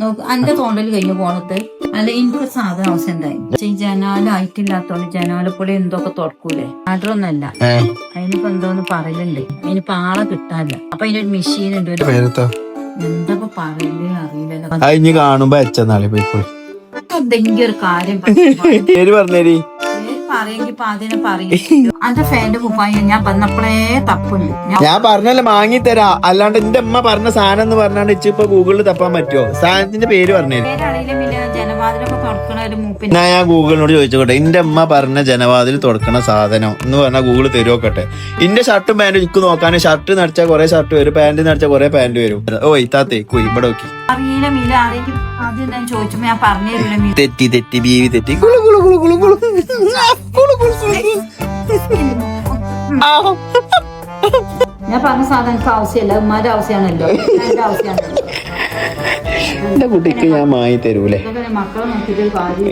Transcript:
നോക്ക് എന്റെ തോണ്ടൽ കഴിഞ്ഞു പോണത്. അല്ല എനിക്ക് സാധനം ആവശ്യം ഉണ്ടായി. ജനാലായിട്ടില്ലാത്തോണ്ട് ജനാലപ്പൊളി എന്തൊക്കെ തുറക്കൂലേ, ആർഡറൊന്നല്ല. അതിനിപ്പോ എന്തോന്ന് പറയലുണ്ട്. അതിനിപ്പോ ആളെ കിട്ടാനില്ല. അപ്പൊ അതിനൊരു മെഷീൻ ഉണ്ട്. എന്താ പറയലേ അറിയില്ലല്ലോ. കാണുമ്പോ എന്തെങ്കിലും ഒരു കാര്യം പറഞ്ഞേരി പറയെങ്കിൽ അതിനെ പറയും. അന്റെ ഫാന്റെ കുപ്പായ ഞാൻ വന്നപ്പോഴേ തപ്പുണ്ട്. ഞാൻ പറഞ്ഞല്ലേ വാങ്ങി തരാ. അല്ലാണ്ട് എന്റെ അമ്മ പറഞ്ഞ സാധനം എന്ന് പറഞ്ഞാണ്ട് ഇപ്പൊ ഗൂഗിളിൽ തപ്പാൻ പറ്റുമോ? സാധനത്തിന്റെ പേര് പറഞ്ഞേരി. ജനവാതിലൊക്കെ തുറക്കണ ഒരു മൂപ്പിന് ഞാൻ ഗൂഗിളിനോട് ചോദിച്ചോട്ടെ, എന്റെ അമ്മ പറഞ്ഞ ജനവാതിൽ തുറക്കണ സാധനം എന്ന് പറഞ്ഞാൽ ഗൂഗിൾ തരുവോക്കട്ടെ. എന്റെ ഷർട്ടും പാന്റും എനിക്ക് നോക്കാൻ. ഷർട്ട് നടിച്ചാൽ കുറെ ഷർട്ട് വരും, പാന്റ് നടിച്ചാൽ കുറെ പാന്റ് വരും. ഓ ഇത്താത്തേ കുയി ഇവിടെ നോക്കി. അറിയില്ല ആരെങ്കിലും ആദ്യം ഞാൻ ചോദിച്ചപ്പോ ഞാൻ പറഞ്ഞു തരില്ല. തെറ്റി ബീവി തെറ്റി. ഞാൻ പറഞ്ഞ സാധനം എനിക്ക് ആവശ്യമല്ല, ഉമ്മാന്റെ ആവശ്യമാണല്ലോ, എന്റെ ആവശ്യമാണല്ലോ. എന്റെ കുട്ടിക്ക് ഞാൻ മായി തരൂലേ. മക്കളെ നോക്കിയിട്ട് കാര്യം